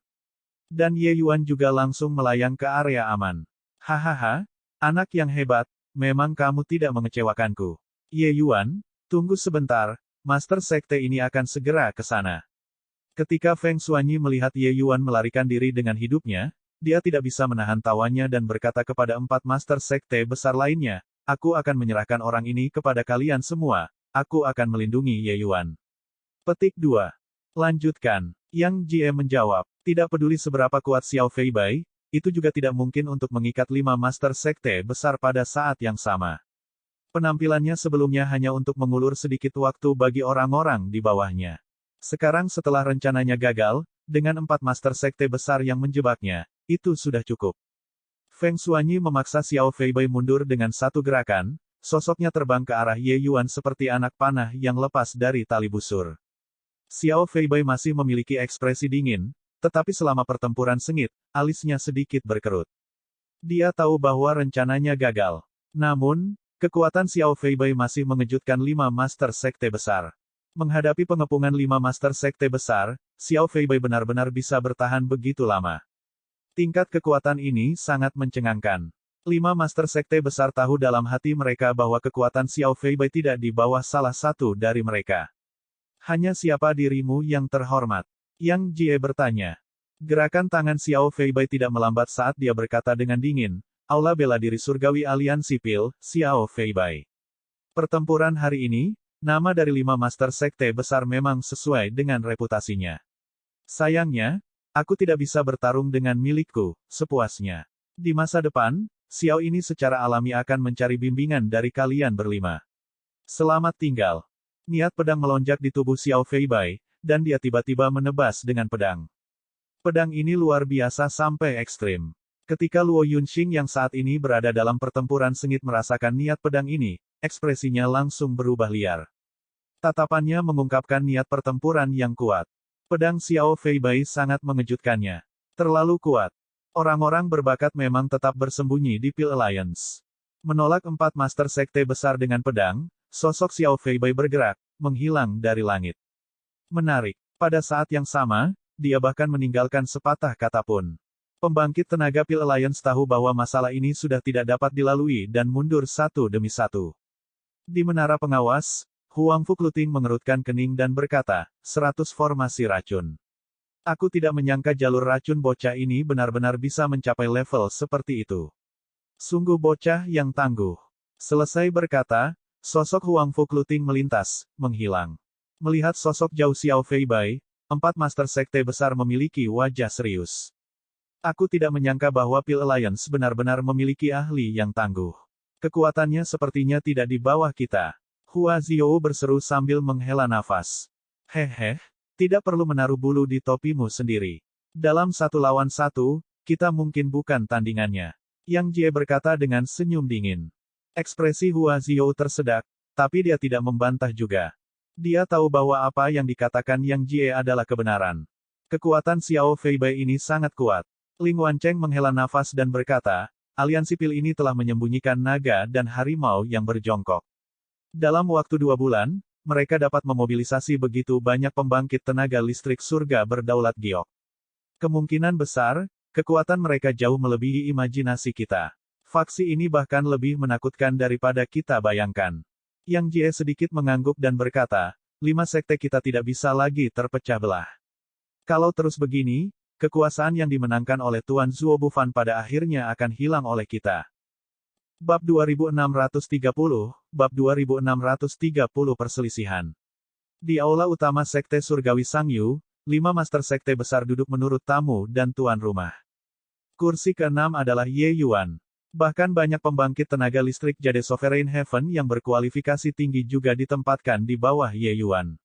A: Dan Ye Yuan juga langsung melayang ke area aman. Hahaha, anak yang hebat, memang kamu tidak mengecewakanku. Ye Yuan, tunggu sebentar, Master Sekte ini akan segera ke sana. Ketika Feng Xuanyi melihat Ye Yuan melarikan diri dengan hidupnya, dia tidak bisa menahan tawanya dan berkata kepada 4 Master Sekte besar lainnya, aku akan menyerahkan orang ini kepada kalian semua, aku akan melindungi Ye Yuan. Petik 2. Lanjutkan. Yang Jie menjawab, tidak peduli seberapa kuat Xiao Feibai, itu juga tidak mungkin untuk mengikat 5 Master Sekte besar pada saat yang sama. Penampilannya sebelumnya hanya untuk mengulur sedikit waktu bagi orang-orang di bawahnya. Sekarang setelah rencananya gagal, dengan 4 Master Sekte besar yang menjebaknya, itu sudah cukup. Feng Xuanyi memaksa Xiao Feibai mundur dengan satu gerakan, sosoknya terbang ke arah Ye Yuan seperti anak panah yang lepas dari tali busur. Xiao Feibai masih memiliki ekspresi dingin, tetapi selama pertempuran sengit, alisnya sedikit berkerut. Dia tahu bahwa rencananya gagal. Namun, kekuatan Xiao Feibai masih mengejutkan 5 Master Sekte besar. Menghadapi pengepungan 5 Master Sekte besar, Xiao Feibai benar-benar bisa bertahan begitu lama. Tingkat kekuatan ini sangat mencengangkan. 5 Master Sekte besar tahu dalam hati mereka bahwa kekuatan Xiao Feibai tidak di bawah salah satu dari mereka. Hanya siapa dirimu yang terhormat? Yang Jie bertanya. Gerakan tangan Xiao Feibai tidak melambat saat dia berkata dengan dingin, Aula bela diri surgawi aliansi Pil, Xiao Feibai. Pertempuran hari ini, nama dari 5 Master Sekte besar memang sesuai dengan reputasinya. Sayangnya, aku tidak bisa bertarung dengan milikku, sepuasnya. Di masa depan, Xiao ini secara alami akan mencari bimbingan dari kalian berlima. Selamat tinggal. Niat pedang melonjak di tubuh Xiao Feibai, dan dia tiba-tiba menebas dengan pedang. Pedang ini luar biasa sampai ekstrim. Ketika Luo Yunxing yang saat ini berada dalam pertempuran sengit merasakan niat pedang ini, ekspresinya langsung berubah liar. Tatapannya mengungkapkan niat pertempuran yang kuat. Pedang Xiao Feibai sangat mengejutkannya. Terlalu kuat. Orang-orang berbakat memang tetap bersembunyi di Pil Alliance. Menolak 4 Master Sekte besar dengan pedang, sosok Xiao Feibai bergerak, menghilang dari langit. Menarik. Pada saat yang sama, dia bahkan meninggalkan sepatah kata pun. Pembangkit tenaga Pil Alliance tahu bahwa masalah ini sudah tidak dapat dilalui dan mundur satu demi satu. Di menara pengawas, Huang Fuqluting mengerutkan kening dan berkata, 100 formasi racun. Aku tidak menyangka jalur racun bocah ini benar-benar bisa mencapai level seperti itu. Sungguh bocah yang tangguh. Selesai berkata, sosok Huang Fuqluting melintas, menghilang. Melihat sosok jauh Xiao Feibai, 4 Master Sekte besar memiliki wajah serius. Aku tidak menyangka bahwa Pil Alliance benar-benar memiliki ahli yang tangguh. Kekuatannya sepertinya tidak di bawah kita. Hua Ziou berseru sambil menghela nafas. Hehe, tidak perlu menaruh bulu di topimu sendiri. Dalam 1 lawan 1, kita mungkin bukan tandingannya. Yang Jie berkata dengan senyum dingin. Ekspresi Hua Ziou tersedak, tapi dia tidak membantah juga. Dia tahu bahwa apa yang dikatakan Yang Jie adalah kebenaran. Kekuatan Xiao Feibai ini sangat kuat. Ling Wancheng menghela nafas dan berkata, aliansi Pil ini telah menyembunyikan naga dan harimau yang berjongkok. Dalam waktu 2 bulan, mereka dapat memobilisasi begitu banyak pembangkit tenaga listrik surga berdaulat giok. Kemungkinan besar, kekuatan mereka jauh melebihi imajinasi kita. Faksi ini bahkan lebih menakutkan daripada kita bayangkan. Yang Jie sedikit mengangguk dan berkata, 5 sekte kita tidak bisa lagi terpecah belah. Kalau terus begini, kekuasaan yang dimenangkan oleh Tuan Zuo Bufan pada akhirnya akan hilang oleh kita. Bab 2630, Bab 2630 Perselisihan. Di aula utama Sekte Surgawi Sangyu, 5 Master Sekte besar duduk menurut tamu dan tuan rumah. Kursi ke-6 adalah Ye Yuan. Bahkan banyak pembangkit tenaga listrik Jade Sovereign Heaven yang berkualifikasi tinggi juga ditempatkan di bawah Ye Yuan.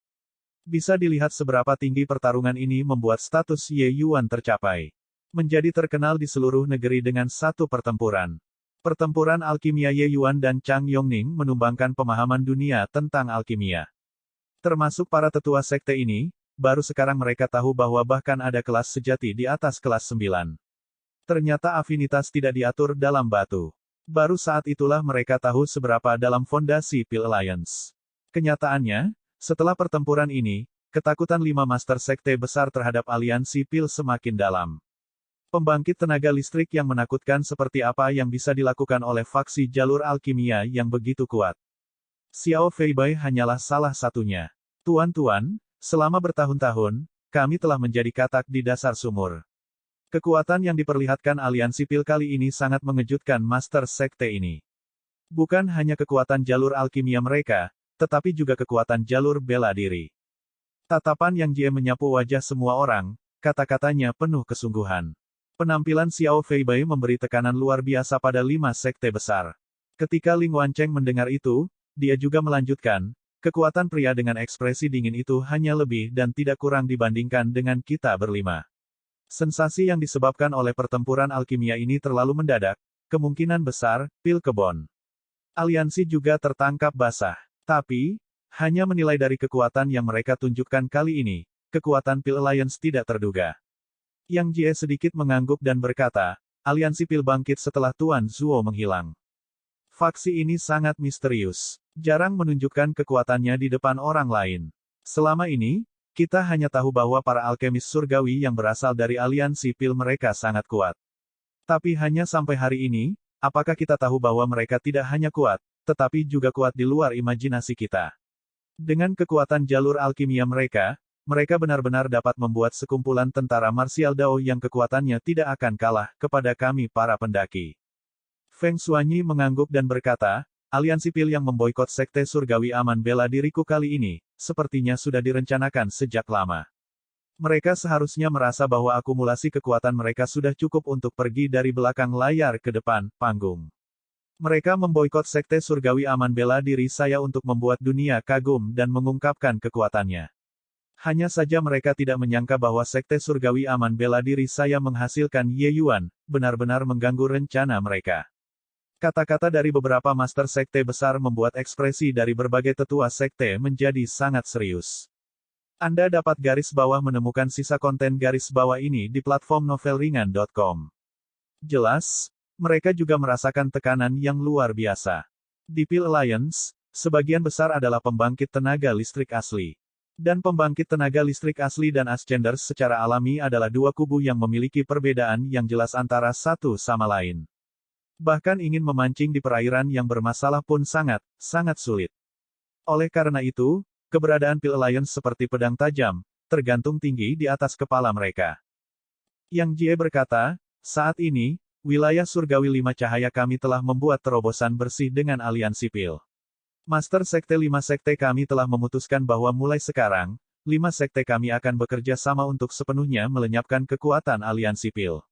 A: Bisa dilihat seberapa tinggi pertarungan ini membuat status Ye Yuan tercapai. Menjadi terkenal di seluruh negeri dengan satu pertempuran. Pertempuran alkimia Ye Yuan dan Chang Yongning menumbangkan pemahaman dunia tentang alkimia. Termasuk para tetua sekte ini, baru sekarang mereka tahu bahwa bahkan ada kelas sejati di atas kelas 9. Ternyata afinitas tidak diatur dalam batu. Baru saat itulah mereka tahu seberapa dalam fondasi Pil Alliance. Kenyataannya, setelah pertempuran ini, ketakutan 5 Master Sekte besar terhadap aliansi Pil semakin dalam. Pembangkit tenaga listrik yang menakutkan seperti apa yang bisa dilakukan oleh faksi jalur alkimia yang begitu kuat. Xiao Feibai hanyalah salah satunya. Tuan-tuan, selama bertahun-tahun, kami telah menjadi katak di dasar sumur. Kekuatan yang diperlihatkan aliansi Pil kali ini sangat mengejutkan Master Sekte ini. Bukan hanya kekuatan jalur alkimia mereka, tetapi juga kekuatan jalur bela diri. Tatapan Yang Jie menyapu wajah semua orang, kata-katanya penuh kesungguhan. Penampilan Xiao Feibai memberi tekanan luar biasa pada 5 sekte besar. Ketika Ling Wancheng mendengar itu, dia juga melanjutkan, kekuatan pria dengan ekspresi dingin itu hanya lebih dan tidak kurang dibandingkan dengan kita berlima. Sensasi yang disebabkan oleh pertempuran alkimia ini terlalu mendadak, kemungkinan besar, pil kebon. Aliansi juga tertangkap basah. Tapi, hanya menilai dari kekuatan yang mereka tunjukkan kali ini, kekuatan Pil Alliance tidak terduga. Yang Jie sedikit mengangguk dan berkata, aliansi Pil bangkit setelah Tuan Zuo menghilang. Faksi ini sangat misterius, jarang menunjukkan kekuatannya di depan orang lain. Selama ini, kita hanya tahu bahwa para alkemis surgawi yang berasal dari aliansi Pil mereka sangat kuat. Tapi hanya sampai hari ini, apakah kita tahu bahwa mereka tidak hanya kuat, tetapi juga kuat di luar imajinasi kita. Dengan kekuatan jalur alkimia mereka benar-benar dapat membuat sekumpulan tentara marsial Dao yang kekuatannya tidak akan kalah kepada kami para pendaki. Feng Xuanyi mengangguk dan berkata, aliansi Pil yang memboikot sekte surgawi aman bela diriku kali ini, sepertinya sudah direncanakan sejak lama. Mereka seharusnya merasa bahwa akumulasi kekuatan mereka sudah cukup untuk pergi dari belakang layar ke depan panggung. Mereka memboikot sekte surgawi aman bela diri saya untuk membuat dunia kagum dan mengungkapkan kekuatannya. Hanya saja mereka tidak menyangka bahwa sekte surgawi aman bela diri saya menghasilkan Ye Yuan, benar-benar mengganggu rencana mereka. Kata-kata dari beberapa master sekte besar membuat ekspresi dari berbagai tetua sekte menjadi sangat serius. Anda dapat garis bawah menemukan sisa konten garis bawah ini di platform novelringan.com. Jelas, mereka juga merasakan tekanan yang luar biasa. Di Pil Alliance, sebagian besar adalah pembangkit tenaga listrik asli. Dan pembangkit tenaga listrik asli dan Ascenders secara alami adalah dua kubu yang memiliki perbedaan yang jelas antara satu sama lain. Bahkan ingin memancing di perairan yang bermasalah pun sangat sulit. Oleh karena itu, keberadaan Pil Alliance seperti pedang tajam, tergantung tinggi di atas kepala mereka. Yang Jie berkata, saat ini, wilayah surgawi 5 cahaya kami telah membuat terobosan bersih dengan aliansi Pil. Master Sekte 5 sekte kami telah memutuskan bahwa mulai sekarang, 5 sekte kami akan bekerja sama untuk sepenuhnya melenyapkan kekuatan aliansi Pil.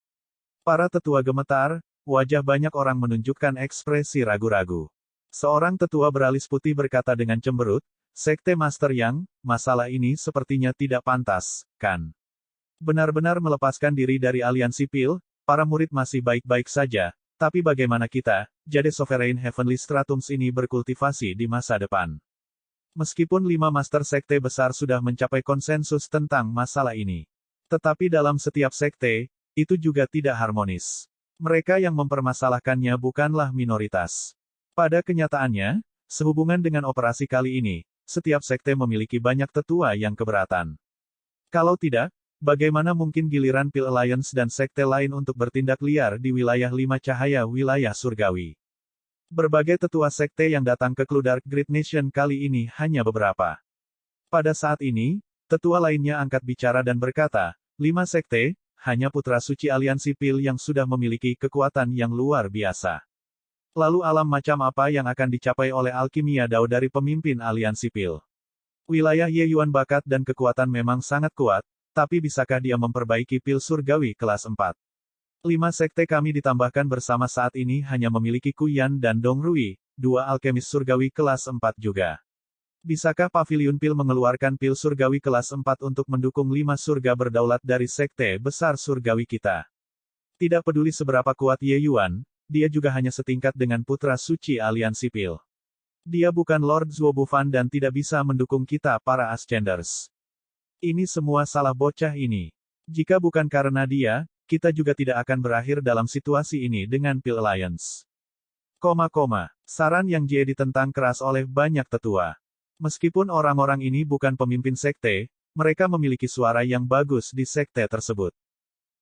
A: Para tetua gemetar, wajah banyak orang menunjukkan ekspresi ragu-ragu. Seorang tetua beralis putih berkata dengan cemberut, Sekte Master Yang, masalah ini sepertinya tidak pantas, kan? Benar-benar melepaskan diri dari aliansi Pil, para murid masih baik-baik saja, tapi bagaimana kita, Jade Sovereign Heavenly Stratums ini berkultivasi di masa depan? Meskipun 5 master sekte besar sudah mencapai konsensus tentang masalah ini. Tetapi dalam setiap sekte, itu juga tidak harmonis. Mereka yang mempermasalahkannya bukanlah minoritas. Pada kenyataannya, sehubungan dengan operasi kali ini, setiap sekte memiliki banyak tetua yang keberatan. Kalau tidak, bagaimana mungkin giliran Pil Alliance dan sekte lain untuk bertindak liar di wilayah 5 cahaya wilayah surgawi? Berbagai tetua sekte yang datang ke Clue Dark Great Nation kali ini hanya beberapa. Pada saat ini, tetua lainnya angkat bicara dan berkata, 5 sekte, hanya putra suci aliansi Pil yang sudah memiliki kekuatan yang luar biasa. Lalu alam macam apa yang akan dicapai oleh alkimia Dao dari pemimpin aliansi Pil? Wilayah Ye Yuan bakat dan kekuatan memang sangat kuat, tapi bisakah dia memperbaiki Pil surgawi kelas 4? 5 sekte kami ditambahkan bersama saat ini hanya memiliki Kuyan dan Dong Rui, 2 alkemis surgawi kelas 4 juga. Bisakah Paviliun Pil mengeluarkan Pil surgawi kelas 4 untuk mendukung 5 surga berdaulat dari sekte besar surgawi kita? Tidak peduli seberapa kuat Ye Yuan, dia juga hanya setingkat dengan putra suci aliansi Pil. Dia bukan Lord Zuo Bufan dan tidak bisa mendukung kita para Ascenders. Ini semua salah bocah ini. Jika bukan karena dia, kita juga tidak akan berakhir dalam situasi ini dengan Pil Alliance. Saran Yang Jie ditentang keras oleh banyak tetua. Meskipun orang-orang ini bukan pemimpin sekte, mereka memiliki suara yang bagus di sekte tersebut.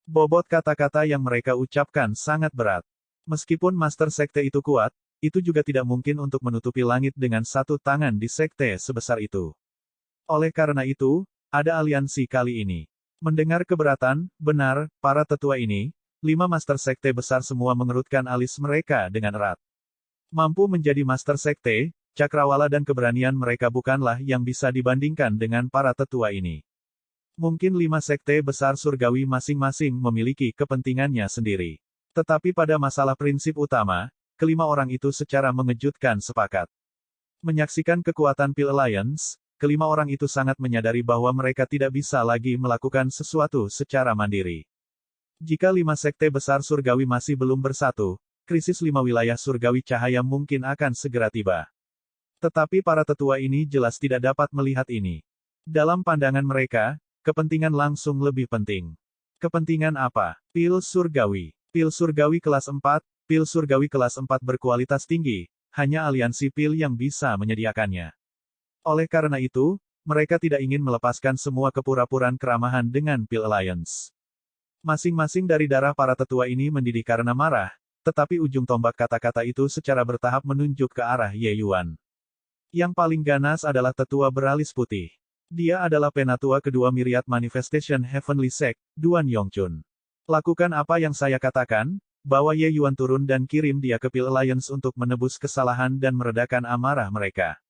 A: Bobot kata-kata yang mereka ucapkan sangat berat. Meskipun master sekte itu kuat, itu juga tidak mungkin untuk menutupi langit dengan satu tangan di sekte sebesar itu. Oleh karena itu, ada aliansi kali ini. Mendengar keberatan, benar, para tetua ini, 5 master sekte besar semua mengerutkan alis mereka dengan erat. Mampu menjadi master sekte, cakrawala dan keberanian mereka bukanlah yang bisa dibandingkan dengan para tetua ini. Mungkin 5 sekte besar surgawi masing-masing memiliki kepentingannya sendiri. Tetapi pada masalah prinsip utama, kelima orang itu secara mengejutkan sepakat. Menyaksikan kekuatan Pil Alliance, kelima orang itu sangat menyadari bahwa mereka tidak bisa lagi melakukan sesuatu secara mandiri. Jika 5 sekte besar surgawi masih belum bersatu, krisis 5 wilayah surgawi cahaya mungkin akan segera tiba. Tetapi para tetua ini jelas tidak dapat melihat ini. Dalam pandangan mereka, kepentingan langsung lebih penting. Kepentingan apa? Pil surgawi. Pil surgawi kelas 4, pil surgawi kelas 4 berkualitas tinggi, hanya aliansi pil yang bisa menyediakannya. Oleh karena itu, mereka tidak ingin melepaskan semua kepura-puraan keramahan dengan Pil Alliance. Masing-masing dari darah para tetua ini mendidih karena marah, tetapi ujung tombak kata-kata itu secara bertahap menunjuk ke arah Ye Yuan. Yang paling ganas adalah tetua beralis putih. Dia adalah penatua kedua Myriad Manifestation Heavenly Sect, Duan Yongchun. Lakukan apa yang saya katakan, bawa Ye Yuan turun dan kirim dia ke Pil Alliance untuk menebus kesalahan dan meredakan amarah mereka.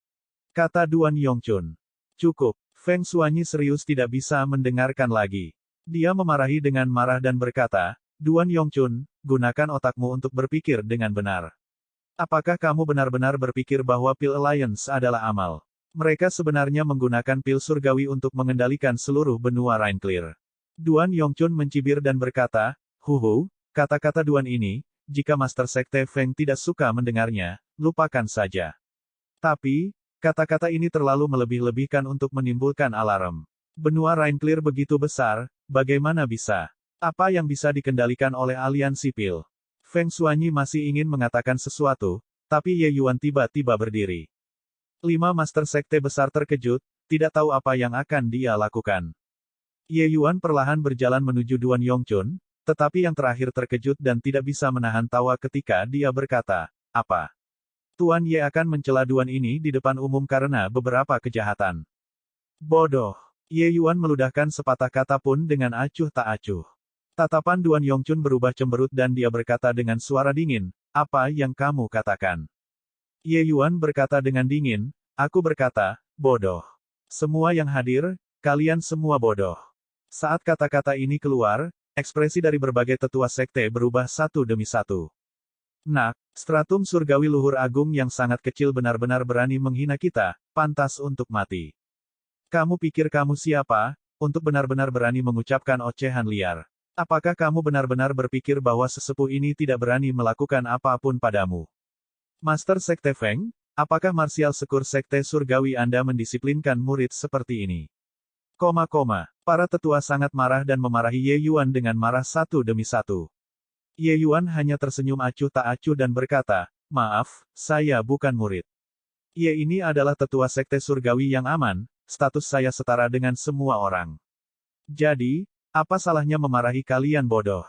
A: Kata Duan Yongchun. Cukup, Feng Xuanyi serius tidak bisa mendengarkan lagi. Dia memarahi dengan marah dan berkata, Duan Yongchun, gunakan otakmu untuk berpikir dengan benar. Apakah kamu benar-benar berpikir bahwa Pil Alliance adalah amal? Mereka sebenarnya menggunakan pil surgawi untuk mengendalikan seluruh benua Rainclear. Duan Yongchun mencibir dan berkata, Huhu, kata-kata Duan ini, jika Master Sekte Feng tidak suka mendengarnya, lupakan saja. Tapi, kata-kata ini terlalu melebih-lebihkan untuk menimbulkan alarm. Benua Rainclear begitu besar, bagaimana bisa? Apa yang bisa dikendalikan oleh aliansi pil? Feng Xuanyi masih ingin mengatakan sesuatu, tapi Ye Yuan tiba-tiba berdiri. 5 Master Sekte besar terkejut, tidak tahu apa yang akan dia lakukan. Ye Yuan perlahan berjalan menuju Duan Yongchun, tetapi yang terakhir terkejut dan tidak bisa menahan tawa ketika dia berkata, apa? Tuan Ye akan mencela Duan ini di depan umum karena beberapa kejahatan. Bodoh. Ye Yuan meludahkan sepatah kata pun dengan acuh tak acuh. Tatapan Duan Yongchun berubah cemberut dan dia berkata dengan suara dingin, apa yang kamu katakan? Ye Yuan berkata dengan dingin, aku berkata, bodoh. Semua yang hadir, kalian semua bodoh. Saat kata-kata ini keluar, ekspresi dari berbagai tetua sekte berubah satu demi satu. Nak, stratum surgawi luhur agung yang sangat kecil benar-benar berani menghina kita, pantas untuk mati. Kamu pikir kamu siapa, untuk benar-benar berani mengucapkan ocehan liar? Apakah kamu benar-benar berpikir bahwa sesepuh ini tidak berani melakukan apapun padamu? Master Sekte Feng, apakah martial sekur Sekte Surgawi Anda mendisiplinkan murid seperti ini? Para tetua sangat marah dan memarahi Ye Yuan dengan marah satu demi satu. Ye Yuan hanya tersenyum acuh tak acuh dan berkata, maaf, saya bukan murid. Ye ini adalah tetua Sekte Surgawi yang aman, status saya setara dengan semua orang. Jadi, apa salahnya memarahi kalian bodoh?